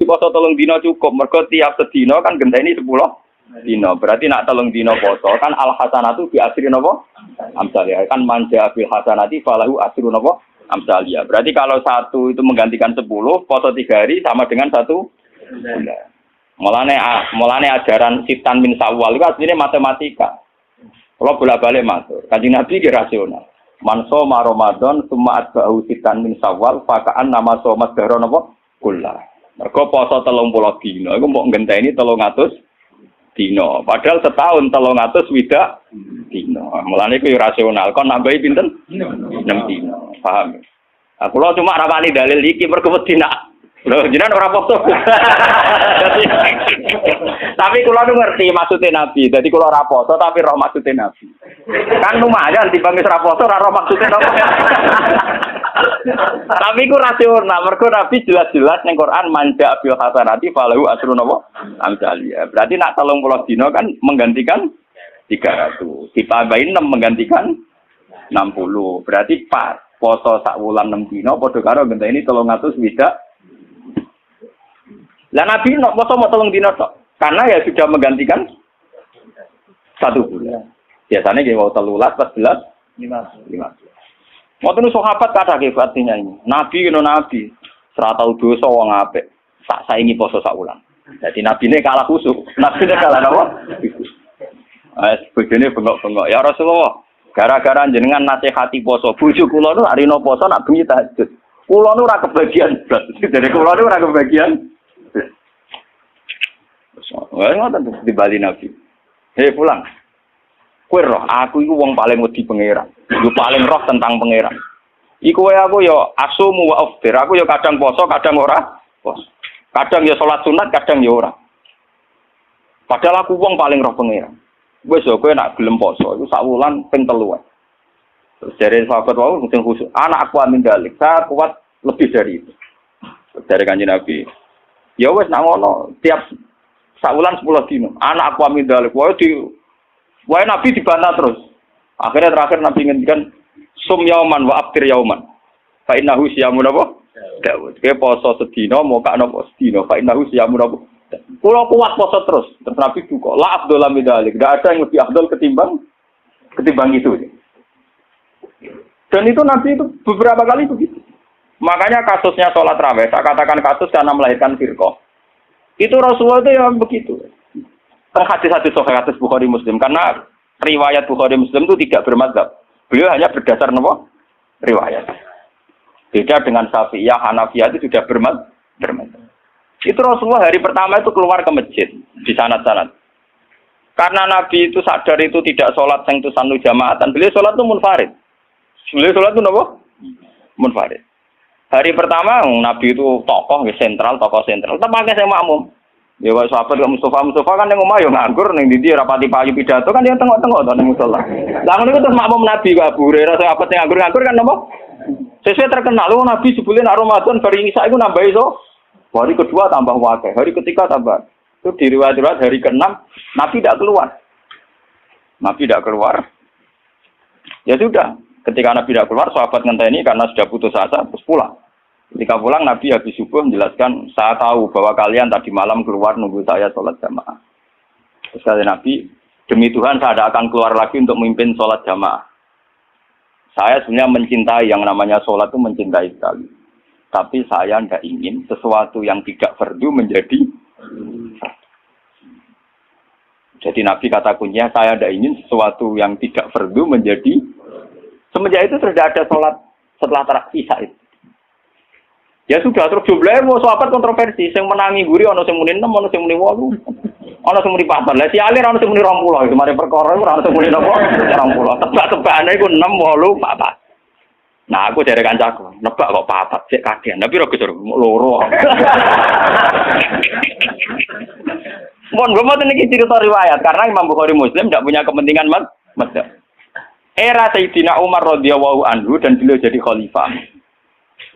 poso 3 dina cukup. Mergo tiap sedina kan genteni 10 dina. Berarti nak 3 dina poso kan al hasanatu bi asri napa? Amsalih. Kan manja bil hasanati falahu asru napa? Amsalih. Berarti kalau 1 itu menggantikan 10, poso 3 hari sama dengan 1 bulan. Mulane ajaran Sitan min Sawal itu aslinya matematika. Kalau bolak-balik matur, Kanjeng Nabi ki rasional. Man shoma Ramadan summa atba'u Sitan min Sawal fakaan nama shoma dahra napa kullah. Mergo poso 30 dina iku mbok ngenteni 300 dina. Padahal setahun 300 widak dina. Mulane iku rasional. Kon nambahi pinten? 6 dina. Paham? Aku lho cuma rapani dalil iki mergo wedi nak loh, jenengan ora poso. Tapi kula nu ngerti maksudnya Nabi. Jadi kula ora poso tapi roh maksudnya Nabi. Kan lumayan dibanding ora poso ora roh maksudnya Nabi. Tapi ku rasional. Mergo Nabi jelas-jelas ning Quran manja bil hasanati falahu asru napa amsaliyah. Berarti nak 30 dina kan menggantikan 300. Ditambahin 6 menggantikan 60. Berarti pas poso sak wulan 6 dina padha karo ngenteni 300 widak. Lah Nabi nok poso mau 3 dina tok. Karena ya sudah menggantikan 1 bulan. Biasanya nggih wau 13, 14, 15. Ngoten sahabat kathah nggih artinya ini. Nabi kena nabi, ora tau dosa wong apik. Sak saingi poso sak wulan. Dadi nabine kalah khusuk. Nabine kalah napa? Bojone bengok-bengok. Ya Rasulullah, gara-gara jenengan nasihati poso, bojo kula nu arina poso nak bengi tahajud. Kula nu ora kebagian blas. Jadi kula nu ora kebagian. Wah, ngoten di Bali Nabi. Hei pulang. Kowe roh, aku iku wong paling wedi pangeran. Yo paling roh tentang pangeran. Iku wae aku yo asumu wa aftir. Aku yo kadang poso, kadang ora poso. Kadang yo salat sunat, kadang yo ora. Padahal aku wong paling roh pangeran. Wis yo kowe nak gelem poso iku sak wulan ping 3. Terus dari sahabat wau sing khusus, anak aku amin dalik. Saya kuat lebih dari itu. Dari Kanjeng Nabi. Ya wis nak ngono, tiap saulan 10 dino. Anak aku amin dalik. Wae Nabi dibantah terus. Akhirnya terakhir Nabi ngendikan sum yauman wa aftir yauman. Fa innahu siyamun apa? Daud. Ke poso sedina moka napa sedina. Fa innahu siyamun apa? Kulo kuat poso terus. Terus Nabi duka. La afdal min dalik. Enggak ada yang lebih afdal ketimbang itu. Dan itu Nabi itu beberapa kali begitu. Makanya kasusnya sholat raweh, saya katakan kasus karena melahirkan firqah. Itu Rasulullah itu yang begitu. Hadis-hadis hadis Bukhari Muslim, karena riwayat Bukhari Muslim itu tidak bermadzhab. Beliau hanya berdasar nopo riwayat. Beda dengan Syafi'iyah, Hanafiyah itu sudah bermadzhab. Itu Rasulullah hari pertama itu keluar ke masjid di sanad-sanad. Karena Nabi itu sadar itu tidak sholat yang itu sanu jamaatan, beliau sholat itu munfarid. Beliau sholat itu nopo munfarid. Hari pertama Nabi itu tokoh sentral. Tetap pakai saya makmum. Ya wis sahabat Mustafa kan yang omah yo nganggur ning ndi rapati payu pidato kan yang tengok-tengok to ning musala. Lah ngono iku terus makmum Nabi kok Abu Hurairah sahabat yang nganggur kan napa? Sesuai terkenal lu Nabi sebelum Ramadan bari Isa iku nambah iso. Hari kedua tambah wakil, hari ketiga tambah. Itu di riwayat hari ke-6 Nabi tidak keluar. Ya sudah, ketika Nabi tidak keluar sahabat ngenteni karena sudah putus asa terus pulang. Ketika pulang Nabi habis subuh menjelaskan, saya tahu bahwa kalian tadi malam keluar nunggu saya sholat jamaah. Terus kata Nabi, demi Tuhan saya tidak akan keluar lagi untuk memimpin sholat jamaah. Saya sebenarnya mencintai yang namanya sholat itu mencintai sekali. Tapi saya tidak ingin sesuatu yang tidak fardu menjadi. Jadi Nabi kata kuncinya, saya tidak ingin sesuatu yang tidak fardu menjadi. Semenjak itu tidak ada sholat setelah isya itu. Ya sudah, terus jumlahnya mau sahabat kontroversi. Yang menangi guri, ada yang muni 6, ada yang muni 8, ada yang muni 4. Lah si alir, ada yang muni 20. Itu mari perkara, ada yang muni 20. Tebak-tebakannya itu 6, 8, 4. Nah, aku dari kancaku. Nebak kok 4, cek kagian. Tapi aku suruh, loro. Mohon, gue mau ini cerita riwayat. Karena Imam Bukhari Muslim tidak punya kepentingan mazhab. Era Sayyidina Umar radhiyallahu anhu dan beliau jadi khalifah.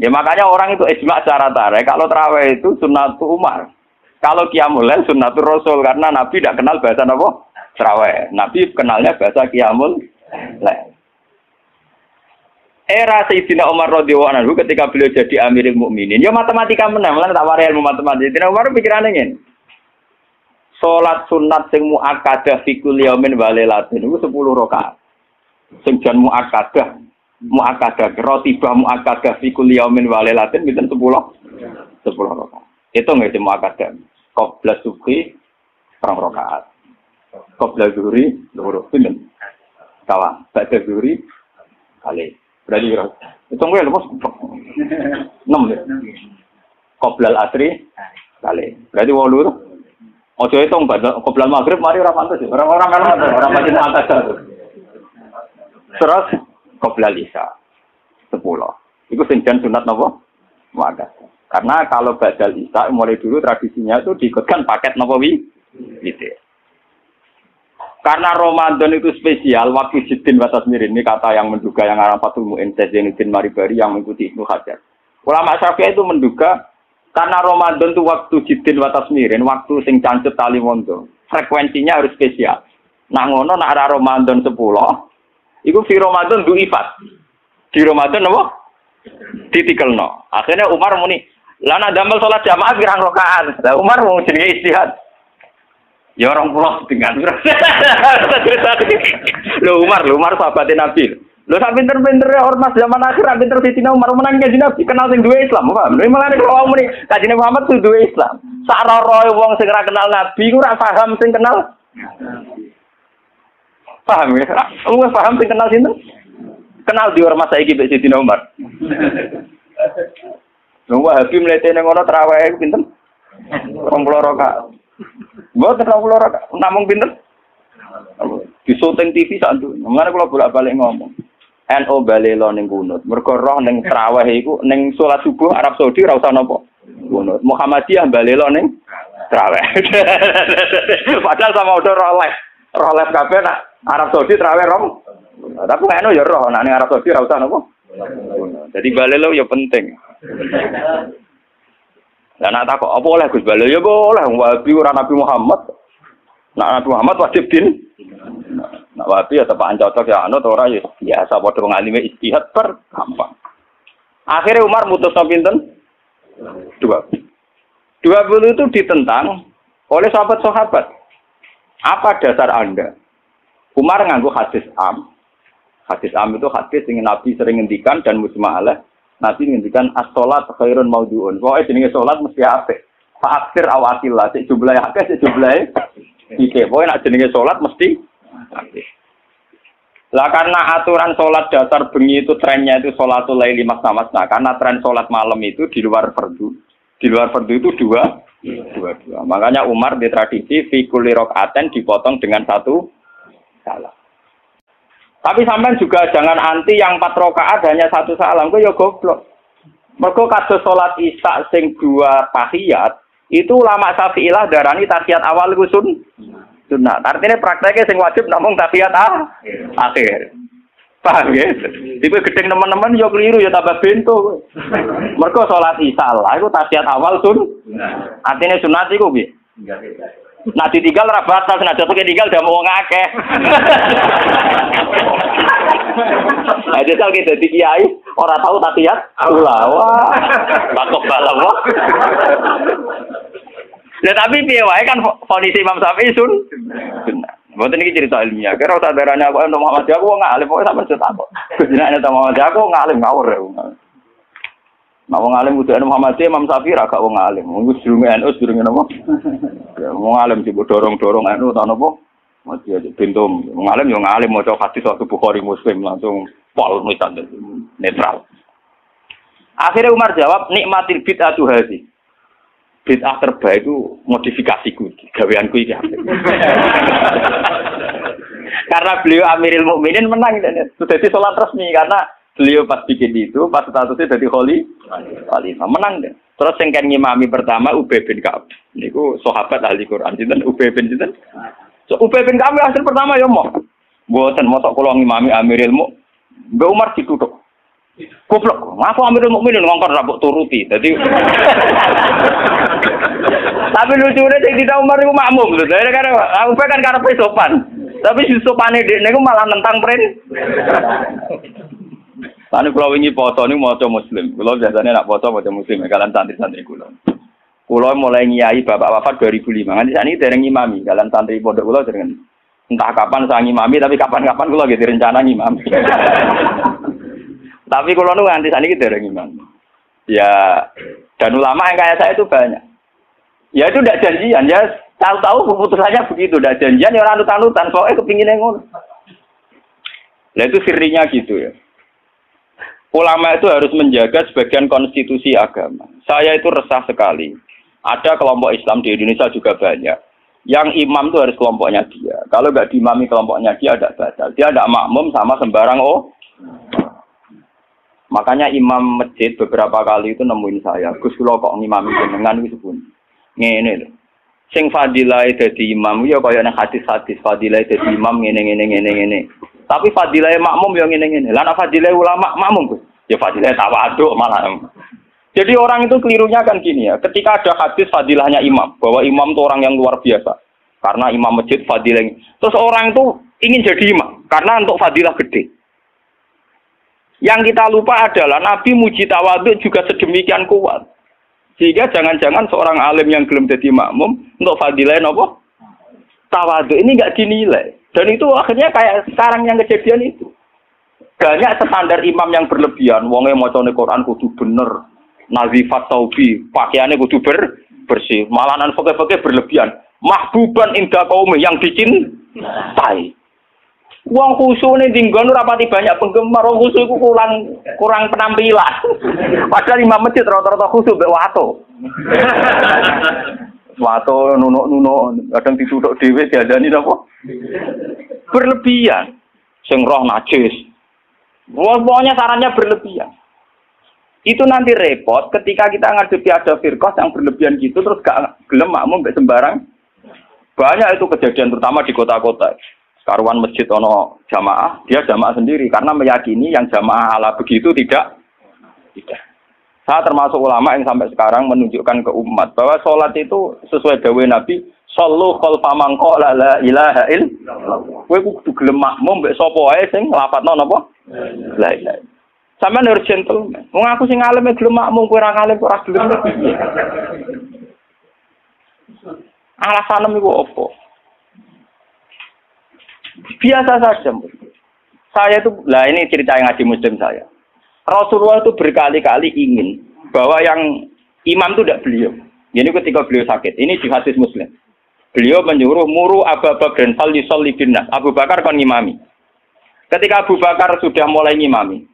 Ya makanya orang itu ijma secara tarik. Kalau tarawih itu sunnatul Umar. Kalau qiyamul lail sunnatul Rasul karena Nabi tidak kenal bahasa apa? Tarawih. Nabi kenalnya bahasa qiyamul lail. Era Sayyidina Umar radhiyallahu anhu ketika beliau jadi Amirul Mukminin, ya matematika menang, lan tak wari ilmu matematika. Sayyidina Umar pikirane ngene. Salat sunat sing muakkadah fi kulli yaumin wa lailatin iku 10 rakaat. Sing jan muakkadah rotibah muakkadah fi kulli yaumin wa lailatin pinten 10 rakaat. Itu nggih muakkadah. Qabla subhi 2 rakaat. Qabla zuhri 2 pinten. Kawan, ba'da zuhri kali. Berarti itu gue lepas 6 ya. Qoblal asri kali. Berarti 8. Ojo hitung qoblal maghrib mari ora pantes. Orang-orang kan orang macam atas itu. Terus qoblal isya 10. Iku sing jan sunat napa? Muakkad. Karena kalau badal isya mulai dulu tradisinya itu diikutkan paket napa gitu. Karena Ramadan itu spesial, waktu Jiddin wa Tasmirin, ini kata yang menduga yang arah Fathul Mu'in, Zainuddin Maribari yang mengikuti Ibnu Hajar. Ulama Syafi'i itu menduga, karena Ramadan itu waktu Jiddin wa Tasmirin, waktu sing cancut tali mondo, frekuensinya harus spesial. Nah ngono, nak ada Ramadan 10, itu di Ramadan du'ifat. Di Ramadan apa? Ditikelno. Akhirnya Umar muni, lana damel sholat jamaah pirang rakaat. Lah Umar mau jenenge istihad. Ya orang pulau dengan lo Umar sahabatnya Nabi. Lo sak pinter-pinter ormas zaman akhir pinter Sayyidina Umar menang kanjeng Nabi kenal sing duwe Islam, paham? Lha malah kalau muni kanjeng Muhammad tuh duwe Islam. Sak roro wong sing ora kenal Nabi ku ora paham sing kenal. Paham ya? Wong paham sing kenal sinten? Kenal di ormas saiki mbek Sayyidina Umar. Wong Wahabi mlete ning ngono traweh pinten? 20 rakaat. Mboten 20 rakaat, namung pinten? Di syuting TV sak nduk. Mengane kula bolak-balik ngomong. NU balelo ning kunut. Mergo roh ning traweh iku ning salat subuh Arab Saudi ora usah napa. Kunut. Muhammadiyah balelo ning traweh. Padahal sama udah roh les kabeh nak Arab Saudi traweh rom. Tapi NU ya roh nak ning Arab Saudi ora usah napa. Jadi balelo ya penting. Lah nak takok apa oleh Gus Balelo ya boleh Wahabi ora Nabi Muhammad. Nak Nabi Muhammad wajib din. Nak Wahabi ya tepak cocok ya anut ora ya biasa padha ngalime ijtihad per gampang. Akhirnya Umar mutusno pinten? 20 itu ditentang oleh sahabat-sahabat. Apa dasar Anda? Umar nganggo hadis am. Hadis am itu hadis yang Nabi sering ngendikan dan mujma' alaih. Nabi ngendikan as-sholat khairun maudu'un. Pokoke jenenge salat mesti apik. Fa'aksir awatillah, sik jumlahe akeh, sik jumlahe iki. Pokoke nek jenenge salat mesti apik. Lah karena aturan salat dasar bengi itu trennya itu sholatul laili masna-masna. Karena tren salat malam itu di luar fardu. Di luar fardu itu dua. Makanya Umar di tradisi fi kulli rakaatin dipotong dengan 1 salam. Tapi sampean juga jangan anti yang 4 rakaat hanya 1 salam, kok ya goblok. Mergo kados salat Isya sing 2 tahiyat, itu ulama Syafi'ilah darani tahiyat awal iku sunnah. Artinya prakteknya sing wajib namung tahiyat akhir. Paham ya? Iku gedeng teman-teman yo keliru ya tambah bento. Mergo salat Isya lah iku tahiyat awal Artinya sunat iku piye? Nah ditinggal ra batal senajan tinggal dah wong akeh. Nah jajal ki dadi kiai ora tahu tahiyat ula. Wah. Takok balam wae. Lah tapi piye wae kan kondisi Imam Syafi'i sunnah. Mboten iki cerita ilmiah. Kira sadarane aku untuk Muhammad aku wong alim pokoke sampe cetak kok. Jenenge Muhammad aku ngalim ngawur ya. Nah, wong alim kudu Muhammad Imam Syafi'i ra gak wong alim. Wong sedurunge NU sedurunge napa? Ya wong alim sing dorong-dorong NU ta napa? Mati aja bentum. Wong alim yo ngalim maca hadis waktu Bukhari Muslim langsung pol misan netral. Akhirnya Umar jawab nikmatil bid'atu hadhi. Bid'ah terbaik itu modifikasiku, gaweanku iki. Karena beliau Amirul Mukminin menang sudah di salat resmi karena beliau pas bikin itu, pas statusnya jadi khalifah, menang deh. Terus yang kan ngimami pertama Ubay bin Ka'ab. Niku sahabat ahli Quran, sinten Ubay bin sinten? So Ubay bin Ka'ab hasil pertama ya mau. Mboten mosok kula ngimami Amirul Mukminin. Mbak Umar ditutuk. Goblok, aku Amirul Mukminin ngongkon ra mbok turuti. Dadi tapi lucune sing Dina Umar iku makmum lho. Karena Ubay kan karepe sopan. Tapi si sopane dekne iku malah nentang prin. Tani kula wingi poso niku maca muslim. Kula biasane nak poso maca muslim kalian santri-santri kula. Kula mulai ngiyai bapak wafat 2005. Nganti sakniki dereng ngimami kalian santri pondok kula dereng. Entah kapan saya ngimami tapi kapan-kapan kula gitu rencana ngimami. Tapi kula nu nganti sakniki dereng ngimami. Ya dan ulama yang kayak saya itu banyak. Ya itu tidak janjian ya. Tahu-tahu keputusannya begitu, tidak janjian ya orang anut-anutan. Soalnya kepinginnya ngono. Nah itu sirinya gitu ya. Ulama itu harus menjaga sebagian konstitusi agama. Saya itu resah sekali. Ada kelompok Islam di Indonesia juga banyak. Yang imam itu harus kelompoknya dia. Kalau nggak diimami kelompoknya dia ada batal. Dia ada makmum sama sembarang Makanya imam masjid beberapa kali itu nemuin saya. Gus kula kok ngimami jenengan wis pun. Ngene lho. Sing fadilah dadi imam ya kaya nang hadis-hadis fadilah dadi imam ngene. Tapi fadilah makmum yo ngene-ngene. Lah nek fadilah ulama makmum, Gus. Ya fadilah tawaduk malah. Jadi orang itu kelirunya kan gini ya. Ketika ada hadis fadilahnya imam, bahwa imam itu orang yang luar biasa. Karena imam masjid fadilah. Terus orang itu ingin jadi imam karena untuk fadilah gede. Yang kita lupa adalah Nabi muji tawaduk juga sedemikian kuat. Sehingga jangan-jangan seorang alim yang belum jadi makmum untuk fadilah apa? Tawaduk ini enggak dinilai. Dan itu akhirnya kayak sekarang yang kejadian itu. Banyak standar imam yang berlebihan. Wonge macane Quran kudu bener. Nazifat taubi, pakaiannya kudu bersih. Malahan fakih-fakih berlebihan. Mahbuban inda kaum yang dicintai. Wong khusuk ning dinggon rapati banyak penggemar, wong khusuk iku kurang penampilan. Padahal imam masjid rata-rata khusuk mbek wato. Wato nunuk-nunuk, kadang dituthuk dhewe diadani napa? Berlebihan. Sing roh najis. Pokoknya sarannya berlebihan. Itu nanti repot ketika kita ngadepi ada firqah yang berlebihan gitu terus gak gelem makmum mbek sembarang. Banyak itu kejadian terutama di kota-kota. Karuan masjid ono jamaah, dia jamaah sendiri karena meyakini yang jamaah ala begitu tidak. Saya termasuk ulama yang sampai sekarang menunjukkan ke umat bahwa sholat itu sesuai dawuh Nabi, shollu khalfa man qala la ilaha illallah. Kowe kudu gelem makmum mbek sapa wae sing nglafadzno napa? La ilaha. Sampeyan harus gentleman. Wong aku sing alim gelem makmum kowe ora alim ora gelem. Alasan iku opo? Biasa saja. Saya itu, lah ini cerita yang ngaji muslim saya. Rasulullah itu berkali-kali ingin bahwa yang imam itu tidak beliau. Ini ketika beliau sakit. Ini di hadis muslim. Beliau menyuruh muru Abu Bakar fal yusalli binnas. Abu Bakar kan ngimami. Ketika Abu Bakar sudah mulai ngimami,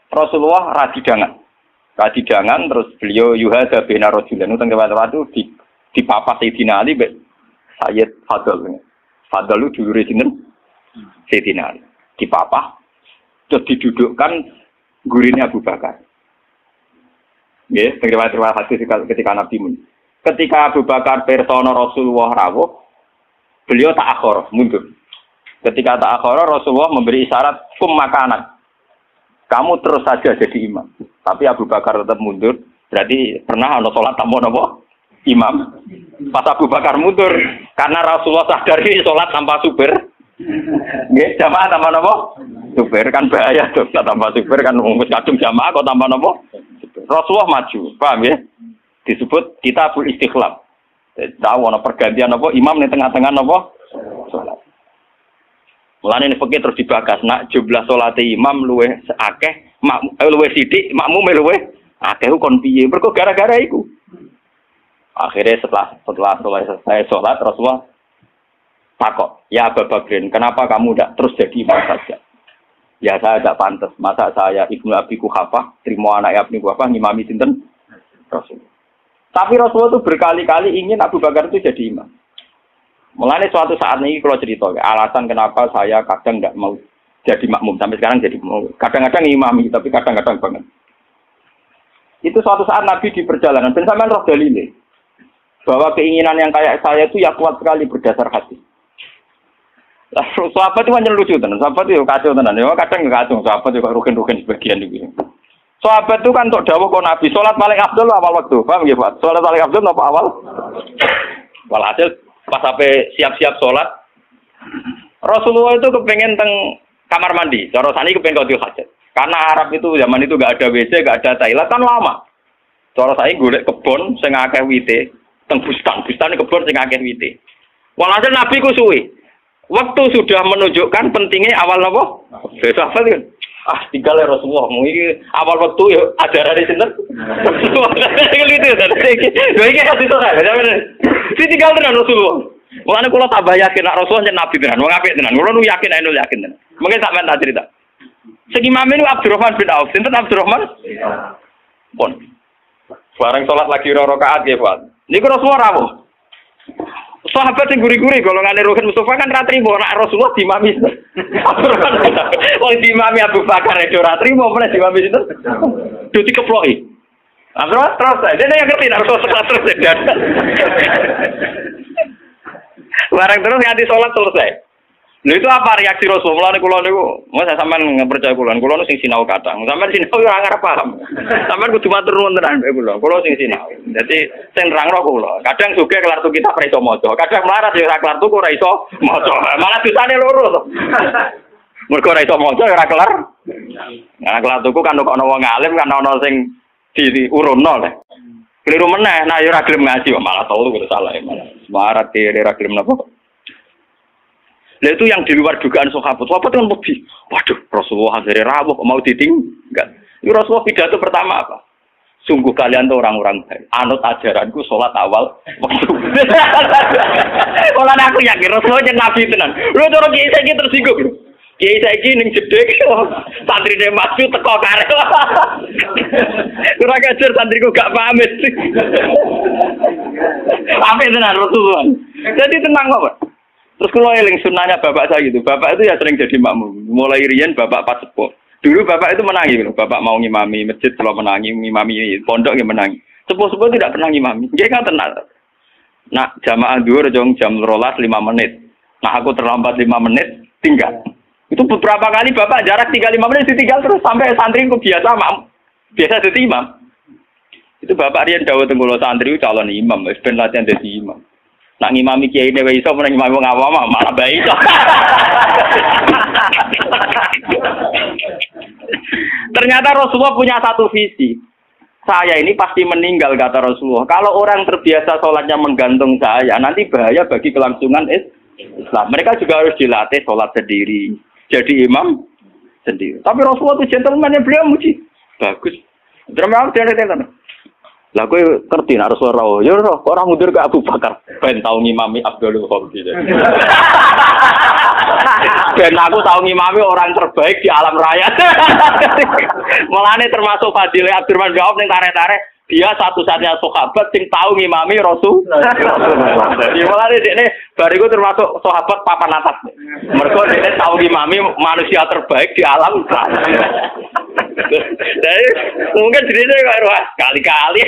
Rasulullah radidangan terus beliau yuhada bina rajulan. Itu waktu di papa Sayyidina Ali Sayyid Fadl. Fadl itu dulure sinten? Sayyidina Ali. Di papa terus didudukkan gurine Abu Bakar. Nggih, terima kasih ketika Nabi mun. Ketika Abu Bakar persona Rasulullah rawuh, beliau ta'akhir, mundur. Ketika ta'akhir Rasulullah memberi isyarat kum makanan. Kamu terus saja jadi imam. Tapi Abu Bakar tetap mundur. Berarti pernah ana salat tanpa napa? Imam. Pas Abu Bakar mundur karena Rasulullah sadari salat tanpa supir. Nggih, jamaah tanpa napa? Supir kan bahaya dong, tanpa supir kan wis kadung jamaah kok tanpa napa? Rasulullah maju, paham ya? Disebut kitabul istikhlaf. Tahu ana pergantian apa imam ning tengah-tengah napa? Salat. Mulane nek terus dibahas nak jumlah salate imam luwih akeh, luwih sithik, makmume luwih akeh kon piye? Mergo gara-gara iku. Akhirnya setelah selesai sholat, Rasulullah takut, ya Abu Bakrin, kenapa kamu tidak terus jadi imam saja? Ya saya tidak pantas, masa saya Ibnu Abi Quhafah, terima anak Ibnu Quhafah, ngimami sinten? Rasul. Tapi Rasulullah itu berkali-kali ingin Abu Bakar itu jadi imam. Mulanya suatu saat ini kalau cerita, alasan kenapa saya kadang tidak mau jadi makmum, sampai sekarang jadi makmum. Kadang-kadang imami, tapi kadang-kadang banget. Itu suatu saat Nabi di perjalanan, dan sampean roh dalile. Bahwa keinginan yang kayak saya itu ya kuat sekali berdasar hati. Lah sahabat itu hanya lucu tenan, sahabat itu kacau tenan. Ya kadang nggak kacau, sahabat juga rugen-rugen sebagian gitu. Sahabat itu kan untuk dawuh kok Nabi salat paling afdal awal waktu. Paham nggih, Pak? Salat paling afdal apa awal? Walhasil pas sampai siap-siap salat Rasulullah itu kepengen teng kamar mandi. Cara sani kepengen qadil hajat. Karena Arab itu zaman itu nggak ada WC, nggak ada toilet kan lama. Cara saya golek kebon sing akeh wite, teng bustan kebon sing akeh wite. Walhasil Nabi ku suwi. Waktu sudah menunjukkan pentingnya awal apa? Besok apa kan? Tinggal Rasulullah. Mungkin awal waktu ya ajaran di sini. Gitu kan? Ini kasih tahu kan? Si tinggal tenan Rasulullah. Mulane kula tambah yakin nek Rasulullah yen nabi tenan, wong apik tenan. Kula nu yakin nek yakin tenan. Mungkin sampean tak cerita. Sing imam ini Abdurrahman bin Auf. Sinten Abdurrahman? Pun. Bareng salat lagi rakaat nggih, Pak. Niku Rasulullah rawuh. Sahabat sing guri-guri golongane Ruhin Mustafa kan ra trimo nek Rasulullah dimami. Wong dimami Abu Bakar itu ra trimo meneh dimami sinten? Do dikeploki. Terus dene yang ngerti nek Rasulullah terus. Bareng terus nganti salat selesai. Lha itu apa reaksi Rasulullah kula niku? Saya sampean percaya kula niku sing sinau kadang. Sampean sinau ora ngarep paham. Sampean kudu matur nuwun tenan kula. Kula sing sinau. Dadi sing nerangno kula. Kadang sugih kelar tu kitab ora iso maca. Kadang melarat ya ora kelar tuku ora iso maca. Malah dosane loro to. Mergo ora iso maca ora kelar. Nah kelar tuku kan kok ana wong alim kan ana sing diurunno le. Keliru meneh, nah ya ora gelem ngaji kok malah tau kudu salah ya malah. Semarat kiri ora gelem napa? Lah itu yang di luar dugaan sahabat. Sahabat kan lebih. Waduh, Rasulullah akhirnya rawuh mau ditinggal. Itu Rasulullah pidato pertama apa? Sungguh kalian tuh orang-orang baik. Anut ajaranku sholat awal waktu. Kalau aku yakin Rasulullah yang nabi tenan. Lu cara kiai saiki tersinggung. Kiai saiki ning jedek santrine maksud teko karep. Ora kajar santriku gak pamit. Pamit tenan Rasulullah. Jadi tenang kok. Terus kalau eling sunnahnya bapak saya gitu, bapak itu ya sering jadi makmum. Mulai riyen bapak pas sepuh. Dulu bapak itu menangi, gitu. Bapak mau ngimami masjid kalau menangi, ngimami pondok yang menangi. Sepuh-sepuh tidak pernah ngimami. Dia kan tenang. Nah jamaah duhur jam 12 5 menit. Nah aku terlambat 5 menit, tinggal. Itu beberapa kali bapak jarak 3-5 menit ditinggal terus sampai santriku biasa jadi imam. Itu bapak riyen dawuh tenggulo santri calon imam, wis ben latihan dadi imam. Nak ngimami kiai ini iso meneng ngimami wong awam malah bae iso. Ternyata Rasulullah punya satu visi. Saya ini pasti meninggal kata Rasulullah. Kalau orang terbiasa sholatnya menggantung saya, nanti bahaya bagi kelangsungan Islam. Mereka juga harus dilatih sholat sendiri, jadi imam sendiri. Tapi Rasulullah itu gentleman yang beliau muji. Bagus. Terima kasih. Lah kowe ngerti nek Rasulullah ya ora orang mundur ke Abu Bakar ben tau ngimami Abdul Khalid. Ben aku tau ngimami orang terbaik di alam raya. Mulane termasuk fadilah Abdurrahman bin Auf ning tarik-tarik dia satu-satunya sahabat sing tau ngimami Rasul. Jadi mulane dekne bariku termasuk sahabat papan atas. Mergo dekne tau ngimami manusia terbaik di alam raya. Jadi mungkin ceritanya kayak wah kali-kali.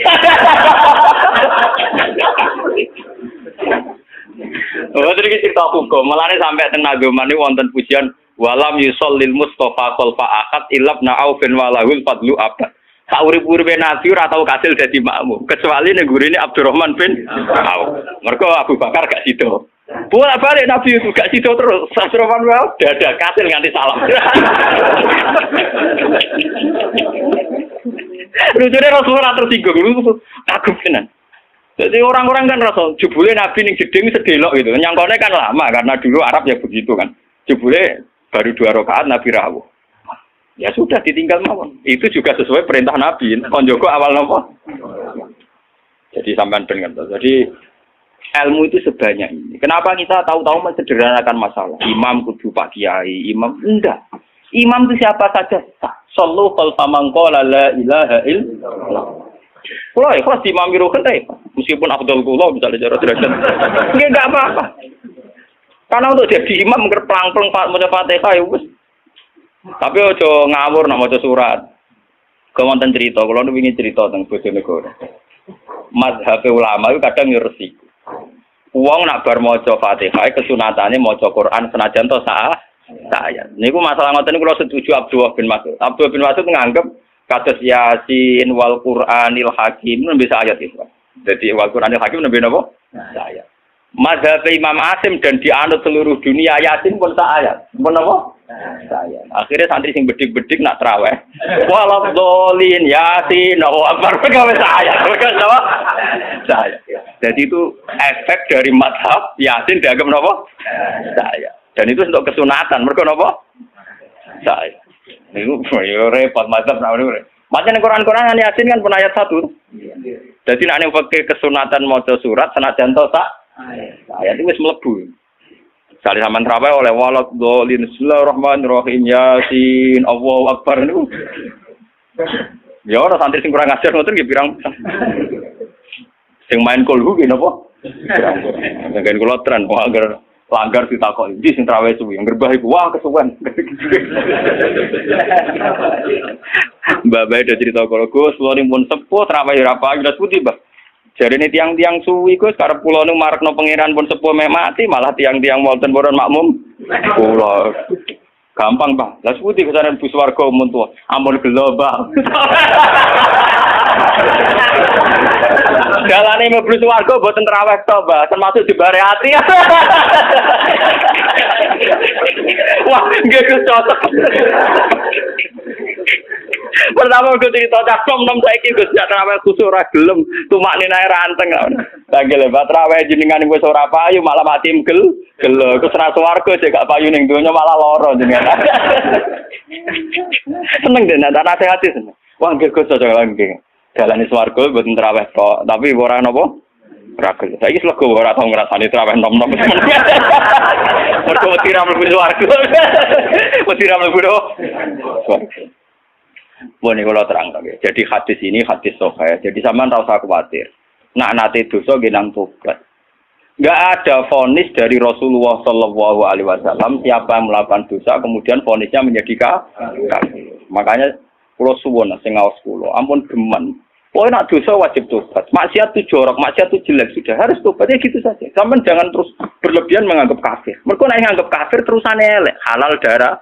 Oh jadi cerita hukum. Malah sampai tenaga ini wonten pujian walam yusallil Mustafa khalfa akad ilabna Aufin walahul fadlu abad. Saurip-uripe Nabi ora tau kasil dadi makmum kecuali ning gurine Abdurrahman bin Auf. Mergo Abu Bakar gak sido. Bolak-balik Nabi itu gak sido terus. Abdurrahman bin Auf dadak kasil nganti salam. Lucunya Rasulullah tersinggung, kagum tenan. Jadi orang-orang kan Rasul, jebule Nabi ning jeding sedelok gitu. Nyangkone kan lama karena dulu Arab ya begitu kan. Jebule baru 2 rakaat Nabi rawuh. Ya sudah ditinggal mawon. Itu juga sesuai perintah Nabi. Kon Joko awal nopo. Jadi sampean dengar. Jadi ilmu itu sebanyak ini. Kenapa kita tahu-tahu mensederhanakan masalah? Imam kudu Pak Kiai, imam enggak. Imam itu siapa saja. Sallu khalfa man qala la ilaha illallah. Kalau ikhlas di imam Ruhin meskipun Abdul Kula bisa jarak derajat. Enggak apa-apa. Karena untuk jadi imam ngerplang-plang maca Fatihah ya wis. Tapi ojo ngawur nak maca surat. Kemonten cerita, kula nu wingi cerita teng Bojonegoro. Mazhab ulama itu kadang yo resiko. Wong nak bar maca Fatihah kesunatane maca Quran senajan to ayat. Niku masalah ngoten niku kula setuju Abdullah bin Mas'ud. Abdullah bin Mas'ud nganggep kados Yasin wal Qur'anil Hakim nembe ayat itu. Jadi wal Qur'anil Hakim nembe napa? Ayat. Mazhab Imam Asim dan dianut seluruh dunia Yasin pun ayat. Pun napa? saya. Akhirnya santri sing bedik-bedik nak traweh. Walad dolin yasin wa akbar pegawe saya. Saya. Jadi itu efek dari mazhab yasin dianggap napa? Saya. Dan itu untuk kesunatan. Mergo napa? Saya. Niku yo repot mazhab namanya. Macam Quran-Quran yasin kan pun ayat 1. Jadi nek ning fikih kesunatan maca surat senajan to sak ayat itu wis mlebu. Sekali sampean traweh oleh walad dolin bismillahirrahmanirrahim yasin Allahu akbar niku. Ya ora santri sing kurang ajar ngoten nggih pirang. Sing main kulhu nggih napa? Ngen kula tren agar langgar ditakoki ndi sing traweh suwi ngerbah iku wah kesuwen. Mbak Bae do cerita karo Gus, kula pun sepuh traweh ora apa jelas putih, Mbah. Jarene tiang-tiang suwi Gus karep kula nu marekno pangeran pun sepuh mek mati malah tiang-tiang wonten boron makmum. Kula gampang, Bang. Lah seputi kesane bus warga mun tuwa. Ampun gelo, Bang. Dalane mlebu warga mboten traweh to, Mbah. Termasuk dibare ati. Wah, nggih Gus cocok. Pertama gue cerita cakom nom saiki Gus jak traweh kusuk ora gelem tumakne nae ranteng. Lagi lebat traweh jenengan wis ora payu malah mati gelo. Gus ra swarga sik gak payu ning donya malah lara jenengan. Seneng den tak nasihati seneng. Wah nggih Gus cocok nggih. Dalane swarga mboten traweh kok, tapi ora napa? Ora gelem. Saiki slego ora tau ngrasani traweh nom-nom. Mergo wedi ra mlebu swarga. Wedi ra mlebu swarga. Boleh kalau terang lagi. Jadi hadis ini hadis sahih. Jadi sampean tak usah khawatir. Nak nate dosa genang tobat. Enggak ada vonis dari Rasulullah Shallallahu Alaihi Wasallam siapa yang melakukan dosa kemudian vonisnya menjadi kafir. Makanya pulau suwon sing ngaos kula. Ampun geman. Pokoknya nak dosa wajib tobat. Maksiat itu jorok, maksiat itu jelek sudah harus tobat ya gitu saja. Sampean jangan terus berlebihan menganggap kafir. Mergo nek nganggap kafir terusane elek halal darah.